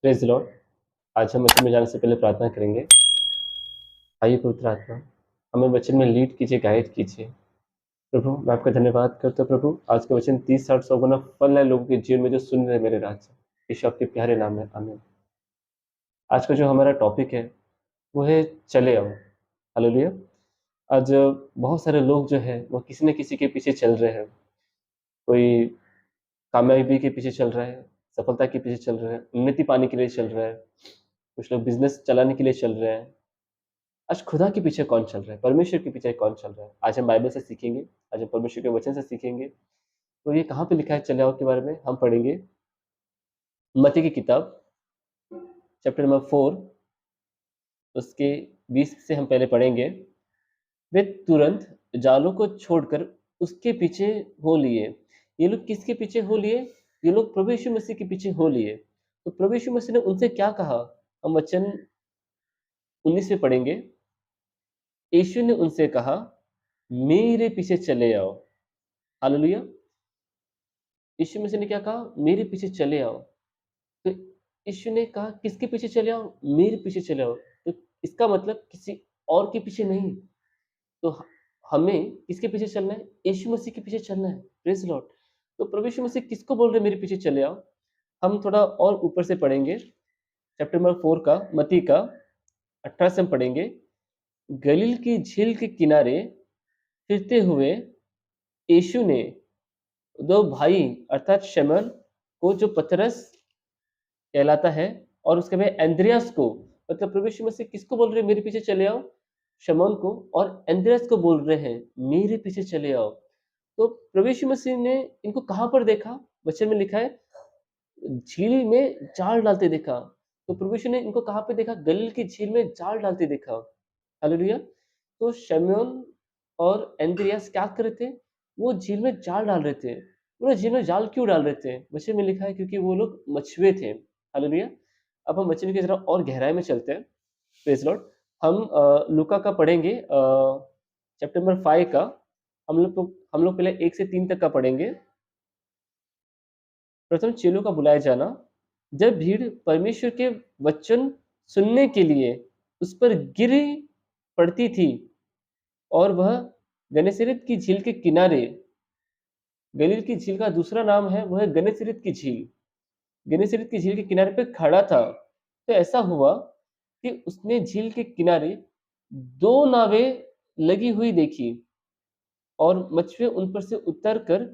Praise Lord. आज हम वचन में जाने से पहले प्रार्थना करेंगे। आइए पवित्र आत्मा, हमें वचन में लीड कीजिए, गाइड कीजिए। प्रभु, मैं आपका धन्यवाद करता हूँ प्रभु। आज का वचन 30, 60, 100 गुना फल है लोगों के जीवन में जो सुन रहे हैं मेरे राज से। यीशु आपके प्यारे नाम में आमीन। आज का जो हमारा टॉपिक है वो है चले आओ। हालेलुया। आज बहुत सारे लोग जो है वो किसी न किसी के पीछे चल रहे हैं। कोई कामयाबी के पीछे चल रहा है, सफलता के पीछे चल रहा है, उन्नति पाने के लिए चल रहा है। कुछ लोग बिजनेस चलाने के लिए चल रहे हैं। आज खुदा के पीछे कौन चल रहा है, परमेश्वर के पीछे कौन चल रहा है, आज हम बाइबल से सीखेंगे। आज हम परमेश्वर के वचन से सीखेंगे। तो ये कहाँ पे लिखा है चले आओ के बारे में, हम पढ़ेंगे मत्ती की किताब चैप्टर नंबर 4, उसके 20 से हम पहले पढ़ेंगे। वे तुरंत जालों को छोड़कर उसके पीछे हो लिए। ये लोग किसके पीछे हो लिए? ये लोग प्रभु यीशु मसीह के पीछे हो लिए। तो प्रभु यीशु मसीह ने उनसे क्या कहा, हम वचन 19 में पढ़ेंगे। यीशु ने उनसे कहा, मेरे पीछे चले आओ। हालेलुया। यीशु मसीह ने क्या कहा? मेरे पीछे चले आओ। तो यीशु ने कहा किसके पीछे चले आओ? मेरे पीछे चले आओ। तो इसका मतलब किसी और के पीछे नहीं। तो हमें किसके पीछे चलना है? यीशु मसीह के पीछे चलना है। Praise Lord. तो प्रभु यीशु मसीह किसको बोल रहे हैं मेरे पीछे चले आओ? हम थोड़ा और ऊपर से पढ़ेंगे। चैप्टर नंबर 4 का, मत्ती का 18 से हम पढ़ेंगे। गलील की झील के किनारे फिरते हुए यीशु ने दो भाई अर्थात शमौन को, जो पतरस कहलाता है, और उसके भाई एंद्रियास को, मतलब प्रभु यीशु मसीह किसको बोल रहे हैं मेरे पीछे चले आओ? शमौन को और एंद्रियास को बोल रहे हैं मेरे पीछे चले आओ। तो प्रभु यीशु मसीह ने इनको कहाँ पर देखा? वचन में लिखा है झील में जाल डालते देखा। तो प्रभु यीशु ने इनको कहाँ पे देखा? गलील की झील में जाल डालते देखा। हालेलुया। तो शमौन और एंद्रियास क्या कर रहे थे? वो झील में जाल डाल रहे थे। वो झील में जाल क्यों डाल रहे थे? वचन में लिखा है क्योंकि वो लोग मछुए थे। हालेलुया। अब हम वचन की जरा और गहराई में चलते हैं। Praise Lord. हम लूका का पढ़ेंगे, चैप्टर नंबर 5 का। हम लोग पहले 1 से 3 तक का पढ़ेंगे। प्रथम चेलों का बुलाया जाना। जब भीड़ परमेश्वर के वचन सुनने के लिए उस पर गिर पड़ती थी और वह गन्नेसरेत की झील के किनारे, गलील की झील का दूसरा नाम है वह है गन्नेसरेत की झील, गन्नेसरेत की झील के किनारे पे खड़ा था, तो ऐसा हुआ कि उसने झील के किनारे दो नावें लगी हुई देखी और मछुए उन पर से उतर कर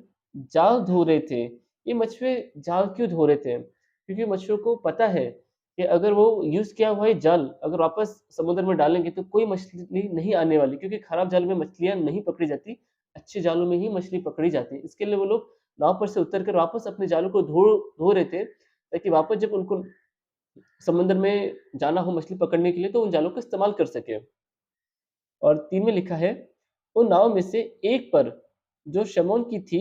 जाल धो रहे थे। ये मछुए जाल क्यों धो रहे थे? क्योंकि मछुओं को पता है कि अगर वो यूज किया हुआ ये जाल अगर वापस समुद्र में डालेंगे तो कोई मछली नहीं आने वाली, क्योंकि खराब जाल में मछलियां नहीं पकड़ी जाती, अच्छे जालों में ही मछली पकड़ी जाती है। इसके लिए वो लोग नाव पर से उतर कर वापस अपने जालों को धो धो रहे थे, ताकि वापस जब उनको समुद्र में जाना हो मछली पकड़ने के लिए तो उन जालों का इस्तेमाल कर सके। और 3 में लिखा है, उन नाव में से एक पर जो शमौन की थी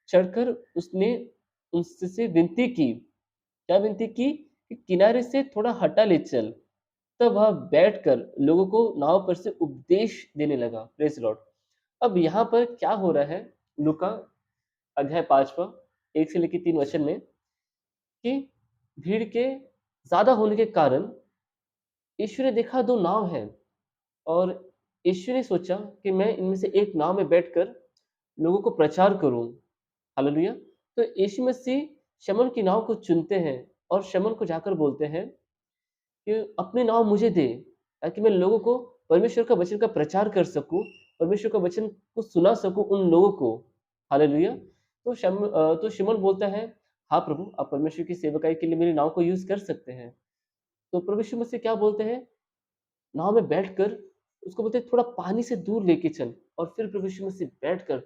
चढ़कर उसने उनसे विनती की। क्या विनती की? कि किनारे से थोड़ा हटा ले चल। तब वह बैठकर लोगों को नाव पर से उपदेश देने लगा। Praise Lord. अब यहाँ पर क्या हो रहा है? लूका अध्याय 5वां 1 से लेकर 3 वचन में, कि भीड़ के ज्यादा होने के कारण यीशु ने देखा दो नाव है, और यीशु ने सोचा कि मैं इनमें से एक नाव में बैठकर लोगों को प्रचार करूं। हालेलुया। तो यीशु मसीह शमौन की नाव को चुनते हैं और शमौन को जाकर बोलते हैं कि अपनी नाव मुझे दे, ताकि मैं लोगों को परमेश्वर का वचन का प्रचार कर सकूं, परमेश्वर का वचन को सुना सकूं उन लोगों को। हालेलुया। तो तो शिमोन बोलता है, हाँ प्रभु, आप परमेश्वर की सेवकाई के लिए मेरी नाव को यूज कर सकते हैं। तो प्रभु यीशु मसीह क्या बोलते हैं? नाव में बैठकर उसको बोलते हैं थोड़ा पानी से दूर लेके चल। और फिर प्रभु यीशु मसीह बैठकर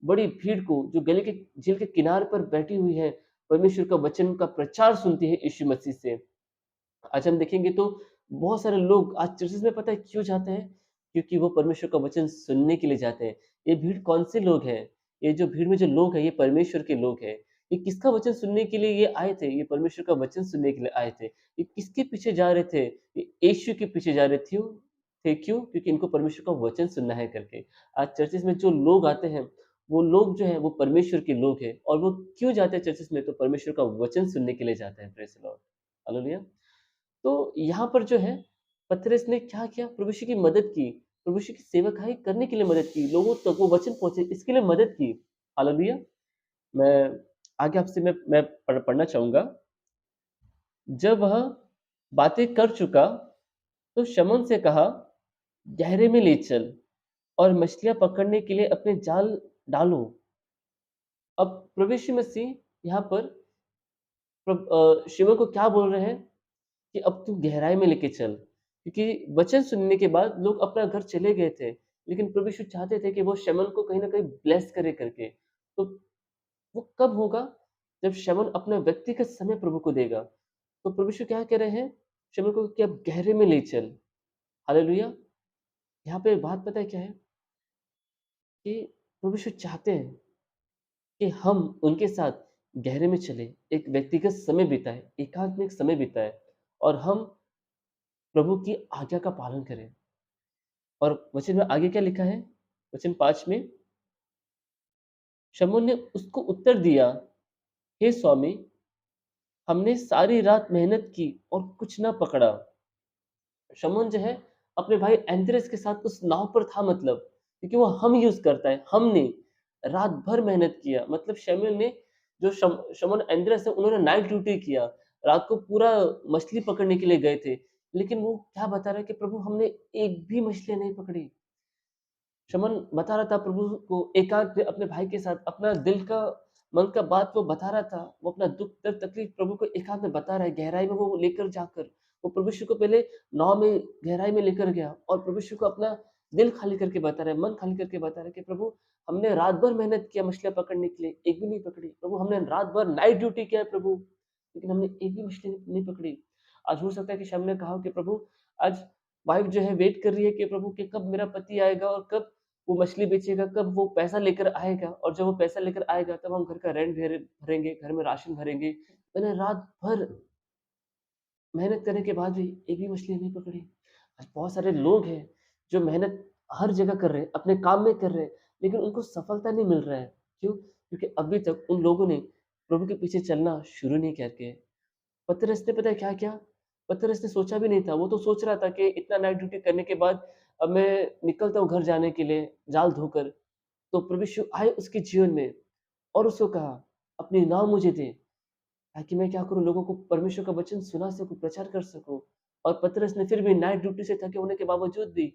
बड़ी भीड़ को, जो गली के झील के किनारे पर बैठी हुई है, परमेश्वर का वचन का प्रचार सुनती है यीशु मसीह से। आज हम देखेंगे तो बहुत सारे लोग आज चर्चेस में पता है क्यों जाते हैं? क्योंकि वो परमेश्वर का वचन सुनने के लिए जाते हैं। ये भीड़ कौन से लोग हैं? ये जो भीड़ में जो लोग हैं ये परमेश्वर के लोग हैं। ये किसका वचन सुनने के लिए ये आए थे? ये परमेश्वर का वचन सुनने के लिए आए थे। ये किसके पीछे जा रहे थे? ये यीशु के पीछे जा रहे थे क्यों? क्योंकि इनको परमेश्वर का वचन सुनना है करके। आज चर्चेस में जो लोग आते हैं वो लोग जो हैं वो परमेश्वर के लोग हैं, और वो क्यों जाते हैं चर्चेस में? तो परमेश्वर का वचन सुनने के लिए जाते हैं। Praise the Lord. हालेलुया। तो यहाँ पर जो है पतरस ने क्या किया? प्रभु यीशु की मदद की, प्रभु यीशु की सेवकाई करने के लिए मदद की, लोगों तक वो वचन पहुँचे इसके लिए मदद की। हालेलुया। मैं आगे आपसे मैं पढ़ना चाहूँगा। जब वह बातें कर चुका, तो शमौन से कहा, गहरे में ले चल और मछलियाँ पकड़ने के लिए अपने जाल डालो। अब प्रभु यीशु मसीह यहाँ पर शिमोन को क्या बोल रहे हैं कि अब तू गहराई में लेके चल। क्योंकि वचन सुनने के बाद लोग अपना घर चले गए थे, लेकिन प्रभु यीशु चाहते थे कि वो शमौन को कहीं न कहीं ब्लेस करे करके। तो वो कब होगा? जब शमौन अपना व्यक्तिगत समय प्रभु को देगा। तो प्रभु यीशु क्या कह रहे हैं शमौन को कि अब गहरे में ले चल। हालेलुया! यहाँ पे बात पता है क्या है? कि प्रभु यीशु चाहते हैं कि हम उनके साथ गहरे में चलें, एक व्यक्तिगत समय बिताएँ, एकांत में एक समय बिताएँ और हम प्रभु की आज्ञा का पालन करें। और वचन में आगे क्या लिखा है? वचन 5 में शमौन ने उसको उत्तर दिया, हे स्वामी, हमने सारी रात मेहनत की और कुछ ना पकड़ा। शमौन जो है अपने भाई एंद्रेस के साथ उस नाव पर था मतलब, क्योंकि वो हम यूज़ करता है, हमने रात भर मेहनत किया। मतलब शमूएल ने जो शमौन एंद्रेस है उन्होंने नाइट ड्यूटी किया, रात को पूरा मछली पकड़ने के लिए गए थे। लेकिन वो क्या बता रहा है कि प्रभु हमने एक भी मछली नहीं पकड़ी। शमन बता रहा था प्रभु को एकांत में अपने भाई के साथ अपना दिल का मन का बात वो बता रहा था। वो अपना दुःख दर्द तकलीफ प्रभु को एकांत में बता रहा है, गहराई में वो लेकर जाकर। वो प्रभु यीशु को पहले नाव में गहराई में लेकर गया और प्रभु यीशु को अपना दिल खाली करके बता रहा है, मन खाली करके बता रहा है कि प्रभु हमने रात भर मेहनत किया मछलियाँ पकड़ने के लिए, एक भी नहीं पकड़ी। प्रभु हमने रात भर नाइट ड्यूटी किया है प्रभु, लेकिन हमने एक भी मछली नहीं पकड़ी। आज हो सकता है कि शम ने कहा हो कि प्रभु आज वाइफ जो है वेट कर रही है कि प्रभु कि कब मेरा पति आएगा और कब वो मछली बेचेगा, कब वो पैसा लेकर आएगा और जब वो पैसा लेकर आएगा तब हम घर का रेंट भरेंगे, घर में राशन भरेंगे। मैंने रात भर मेहनत करने के बाद भी एक भी मछली नहीं पकड़ी। आज बहुत सारे लोग हैं जो मेहनत हर जगह कर रहे हैं, अपने काम में कर रहे हैं, लेकिन उनको सफलता नहीं मिल रहा है। क्यों? क्योंकि अभी तक उन लोगों ने प्रभु के पीछे चलना शुरू नहीं करके। पतरस ने पता है क्या किया? पतरस ने सोचा भी नहीं था, वो तो सोच रहा था कि इतना नाइट ड्यूटी करने के बाद अब मैं निकलता हूँ घर जाने के लिए जाल धोकर। तो प्रभु यीशु आए उसके जीवन में और उसको कहा, अपनी नाव मुझे दे, ताकि मैं क्या करूँ लोगों को परमेश्वर का वचन सुना सकूँ, प्रचार कर सकूँ। और पतरस ने फिर भी नाइट ड्यूटी से थके होने के बावजूद भी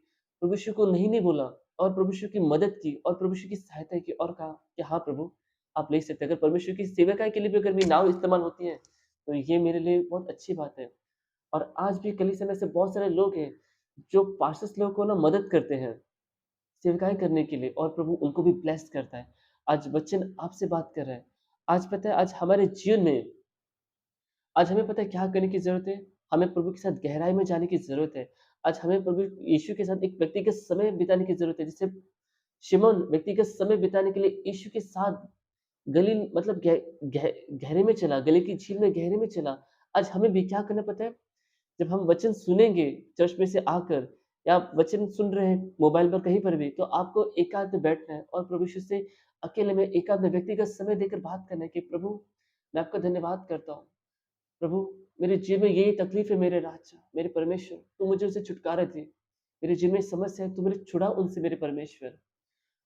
प्रभु यीशु को नहीं बोला और प्रभु यीशु की मदद की और प्रभु यीशु की सहायता की और कहा कि हाँ प्रभु, आप ले सकते हैं। अगर परमेश्वर की सेवकाई के लिए भी अगर मेरी नाव इस्तेमाल होती है, तो ये मेरे लिए बहुत अच्छी बात है। और आज भी कलीसिया में ऐसे बहुत सारे लोग हैं, जो पास्टर्स लोगों को ना मदद करते हैं, सेवकाई करने के लिए और प्रभु उनको भी ब्लेस करता है। आज वचन आपसे बात कर रहा है। आज पता है आज हमारे जीवन में आज हमें पता है क्या करने की ज़रूरत है? हमें प्रभु के साथ गहराई में जाने की ज़रूरत है। आज हमें प्रभु यीशु के साथ एक व्यक्तिगत समय बिताने की ज़रूरत है। जैसे शिमोन व्यक्तिगत समय बिताने के लिए यीशु के साथ गलील मतलब गहरे में चला, गलील की झील में गहरे में चला। आज हमें भी क्या करना पता है? जब हम वचन सुनेंगे चर्च में से आकर या आप वचन सुन रहे हैं मोबाइल पर कहीं पर भी, तो आपको एकांत में बैठना है और प्रभु यीशु से अकेले में एकांत में व्यक्तिगत समय देकर बात करना है कि प्रभु मैं आपका धन्यवाद करता हूँ। प्रभु मेरे जीवन में यही तकलीफ है मेरे राजा, मेरे परमेश्वर, तू मुझे उनसे छुटकारा दे। मेरे जीवन में समस्या है, तू मुझे छुड़ा उनसे मेरे परमेश्वर।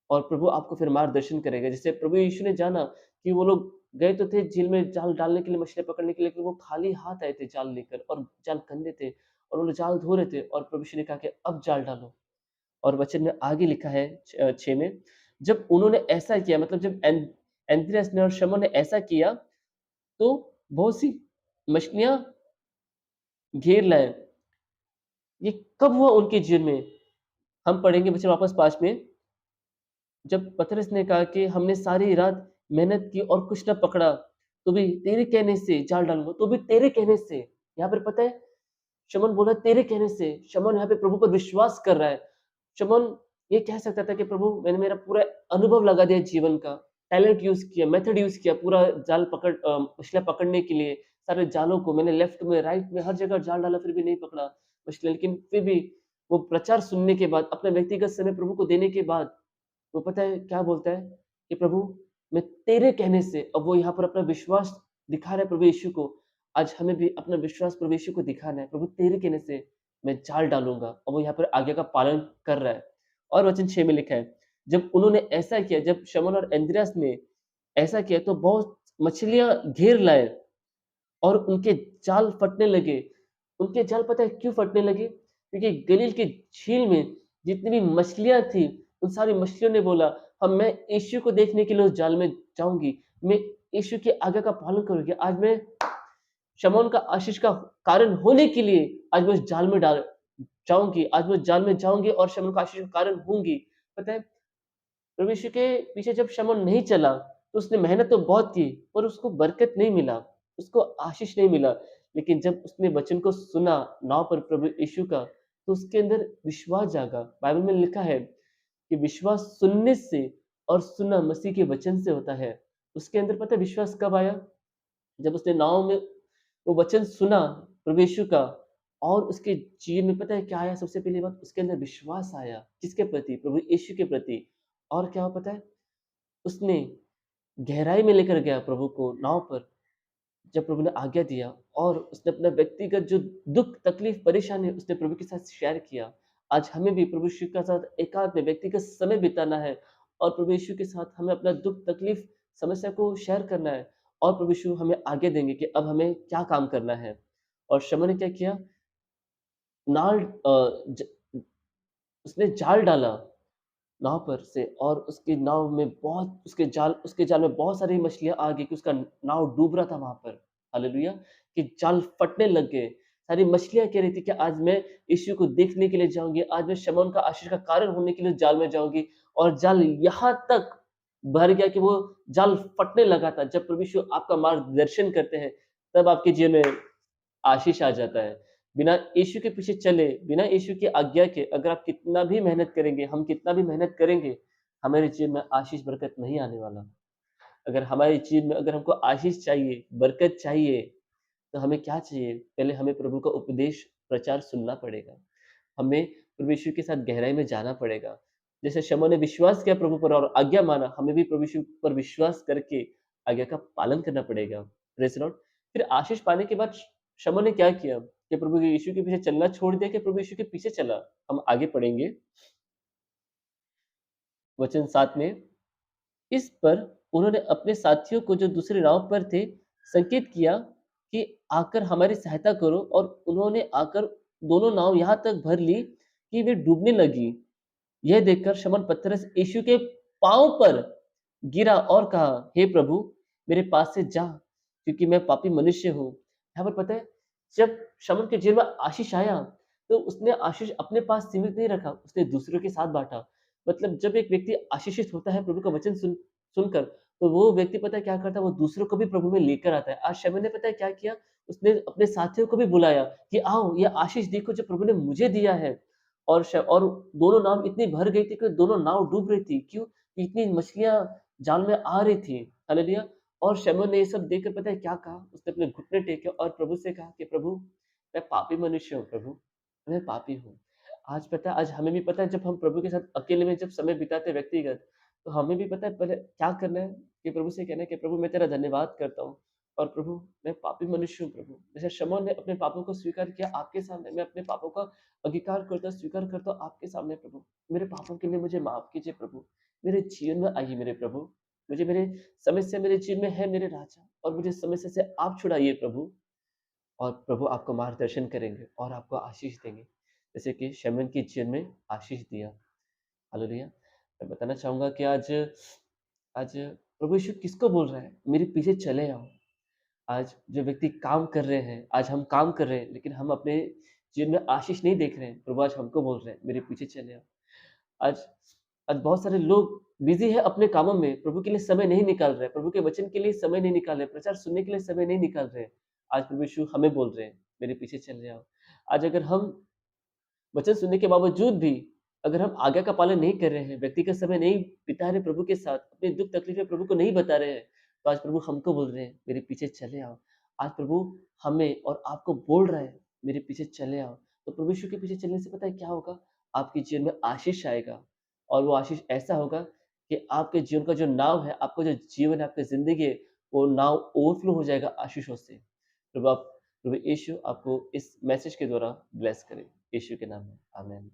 और प्रभु आपको फिर मार्गदर्शन करेगा। जैसे प्रभु यीशु ने जाना कि वो लोग गए तो थे झील में जाल डालने के लिए, मछलियाँ पकड़ने के लिए, लेकिन वो खाली हाथ आए थे जाल लेकर और जाल गंदे थे और वो लोग जाल धो रहे थे और प्रभु यीशु ने कहा कि अब जाल डालो। और वचन में आगे लिखा है 6 में, जब उन्होंने ऐसा किया मतलब जब एंद्रियास ने और शमौन ने ऐसा किया, तो बहुत सी मछलियाँ घेर लाए। ये कब हुआ उनके जीवन में? हम पढ़ेंगे वचन वापस 5 में, जब पतरस ने कहा कि हमने सारी रात मेहनत की और कुछ न पकड़ा, तो भी तेरे कहने से जाल डालूँगा, तो भी तेरे कहने से। यहाँ पर पता है, शमौन बोला तेरे कहने से। शमौन यहाँ पे प्रभु पर विश्वास कर रहा है। शमौन ये कह सकता था कि प्रभु मैंने मेरा पूरा अनुभव लगा दिया जीवन का, टैलेंट यूज़ किया, मेथड यूज़ किया, पूरा जाल मछलियाँ पकड़ने के लिए, सारे जालों को मैंने लेफ्ट में, राइट में, हर जगह जाल डाला, फिर भी नहीं पकड़ा मछलियाँ। लेकिन फिर भी वो प्रचार सुनने के बाद, अपना व्यक्तिगत समय प्रभु को देने के बाद, वो पता है क्या बोलता है कि प्रभु मैं तेरे कहने से, अब वो यहाँ पर अपना विश्वास दिखा रहा है प्रभु यीशु को। आज हमें भी अपना विश्वास प्रभु यीशु को दिखाना है। प्रभु तेरे कहने से मैं जाल डालूँगा और वो यहाँ पर आज्ञा का पालन कर रहा है। और वचन 6 में लिखा है, जब उन्होंने ऐसा किया, जब शमौन और अंद्रयास ने ऐसा किया तो बहुत मछलियाँ घेर लाए और उनके जाल फटने लगे। उनके जाल पता है क्यों फटने लगे? क्योंकि गलील की झील में जितनी भी मछलियाँ थी, उन सारी मछलियों ने बोला, "अब मैं यीशु को देखने के लिए उस जाल में जाऊँगी। मैं यीशु की आज्ञा का पालन करूँगी। आज मैं शमौन का आशीष का कारण होने के लिए आज मैं उस जाल में डाल जाऊँगी। आज मैं उस जाल में जाऊँगी और शमौन का आशीष का कारण होंगी।" पता है, प्रभु यीशु के पीछे जब शमौन नहीं चला, तो उसने मेहनत तो बहुत की, पर उसको बरकत नहीं मिला, उसको आशीष नहीं मिला। लेकिन जब उसने वचन को सुना नाव पर प्रभु यीशु का, तो उसके अंदर विश्वास जागा। बाइबल में लिखा है कि विश्वास सुनने से और सुनना मसीह के वचन से होता है। उसके अंदर पता है विश्वास कब आया? जब उसने नाव में वो वचन सुना प्रभु यीशु का और उसके जीवन में पता है क्या आया? सबसे पहली बात उसके अंदर विश्वास आया। किसके प्रति? प्रभु यीशु के प्रति। और क्या हुआ पता है? उसने गहराई में लेकर गया प्रभु को नाव पर, जब प्रभु ने आज्ञा दिया और उसने अपना व्यक्तिगत जो दुःख, तकलीफ, परेशानी है उसने प्रभु के साथ शेयर किया। आज हमें भी प्रभु यीशु के साथ एकांत में व्यक्तिगत समय बिताना है और प्रभु यीशु के साथ हमें अपना दुःख, तकलीफ, समस्या को शेयर करना है और प्रभु यीशु हमें आगे देंगे कि अब हमें क्या काम करना है। और शमूएल ने क्या किया? नाल ज उसने जाल डाला नाव पर से और उसकी नाव में बहुत उसके जाल में बहुत सारी मछलियाँ आ गई कि उसका नाव डूब रहा था वहाँ पर। हालेलुया! कि जाल फटने लग गए। सारी मछलियाँ कह रही थी कि आज मैं यीशु को देखने के लिए जाऊँगी, आज मैं शमौन का आशीष का कारण होने के लिए जाल में जाऊँगी और जाल यहाँ तक भर गया कि वो जाल फटने लगा था। जब प्रभु यीशु आपका मार्गदर्शन करते हैं, तब आपके जीवन में आशीष आ जाता है। बिना यीशु के पीछे चले, बिना यीशु की आज्ञा के अगर आप कितना भी मेहनत करेंगे, हम कितना भी मेहनत करेंगे, हमारे जीवन में आशीष बरकत नहीं आने वाला। अगर हमारे जीवन में अगर हमको आशीष चाहिए, बरकत चाहिए, तो हमें क्या चाहिए? पहले हमें प्रभु का उपदेश, प्रचार सुनना पड़ेगा। हमें प्रभु यीशु के साथ गहराई में जाना पड़ेगा। जैसे शमौन ने विश्वास किया प्रभु पर और आज्ञा माना, हमें भी प्रभु यीशु पर विश्वास करके आज्ञा का पालन करना पड़ेगा। Praise the Lord. फिर आशीष पाने के बाद शमौन ने क्या किया? कि प्रभु यीशु के पीछे चलना छोड़ दिया कि प्रभु यीशु के पीछे चला? हम आगे पढ़ेंगे वचन 7 में। इस पर उन्होंने अपने साथियों को जो दूसरी नाव पर थे, संकेत किया कि आकर हमारी सहायता करो और उन्होंने आकर दोनों नाव यहाँ तक भर ली कि वे डूबने लगी। यह देखकर शमौन पतरस यीशु के पाँव पर गिरा और कहा, हे प्रभु, मेरे पास से जा, क्योंकि मैं पापी मनुष्य हूँ। यहाँ पर पता है, जब शमौन के जीवन में आशीष आया, तो उसने आशीष अपने पास सीमित नहीं रखा, उसने दूसरों के साथ बाँटा। मतलब जब एक व्यक्ति आशीषित होता है प्रभु का वचन सुनकर, तो वो व्यक्ति पता है क्या करता है, वो दूसरों को भी प्रभु में लेकर आता है। आज शमौन ने पता है क्या किया? उसने अपने साथियों को भी बुलाया कि आओ, ये आशीष देखो जो प्रभु ने मुझे दिया है। और दोनों नाव इतनी भर गई थी कि दोनों नाव डूब रही थी। क्यों? इतनी मछलियाँ जाल में आ रही थी। हालेलुया! और शमौन ने ये सब देखकर पता है क्या कहा? उसने अपने घुटने टेके और प्रभु से कहा कि प्रभु, मैं पापी मनुष्य हूँ प्रभु, मैं पापी हूँ। आज पता है, आज हमें भी पता है जब हम प्रभु के साथ अकेले में जब समय बिताते हैं व्यक्तिगत, तो हमें भी पता है पहले क्या करना है? कि प्रभु से कहना है कि प्रभु मैं तेरा धन्यवाद करता हूँ और प्रभु मैं पापी मनुष्य हूँ प्रभु। जैसे शमौन ने अपने पापों को स्वीकार किया आपके सामने, मैं अपने पापों का अंगीकार करता हूँ, स्वीकार करता हूँ आपके सामने प्रभु। मेरे पापों के लिए मुझे माफ़ कीजिए प्रभु। मेरे जीवन में आइए मेरे प्रभु। मुझे मेरे समस्या मेरे जीवन में है मेरे राजा और मुझे समस्या से आप छुड़ाइए प्रभु। और प्रभु आपको मार्गदर्शन करेंगे और आपको आशीष देंगे। जैसे कि शमौन के जीवन में आशीष दिया। हालेलुया! मैं बताना चाहूँगा कि आज आज प्रभु यीशु किसको बोल रहा है? मेरे पीछे चले आओ। आज जो व्यक्ति काम कर रहे हैं, आज हम काम कर रहे हैं, लेकिन हम अपने जीवन में आशीष नहीं देख रहे हैं। प्रभु आज हमको बोल रहे हैं, मेरे पीछे चले आओ। आज आज बहुत सारे लोग बिज़ी हैं अपने कामों में, प्रभु के लिए समय नहीं निकाल रहे हैं, प्रभु के वचन के लिए समय नहीं निकाल रहे हैं, प्रचार सुनने के लिए समय नहीं निकाल रहे हैं। आज प्रभु यीशु हमें बोल रहे हैं, मेरे पीछे चले आओ। आज अगर हम वचन सुनने के बावजूद भी अगर हम आज्ञा का पालन नहीं कर रहे हैं, व्यक्तिगत समय नहीं बिता रहे प्रभु के साथ, अपने दुःख तकलीफ़ें प्रभु को नहीं बता रहे हैं, तो आज प्रभु हमको बोल रहे हैं, मेरे पीछे चले आओ। आज प्रभु हमें और आपको बोल रहा है, मेरे पीछे चले आओ। तो प्रभु यीशु के पीछे चलने से पता है क्या होगा? आपके जीवन में आशीष आएगा और वो आशीष ऐसा होगा कि आपके जीवन का जो नाव है, आपका जो जीवन है, आपकी ज़िंदगी है, वो नाव ओवरफ्लो हो जाएगा आशीषों से। प्रभु यीशु आपको इस मैसेज के द्वारा ब्लेस करे। यीशु के नाम में, आमीन।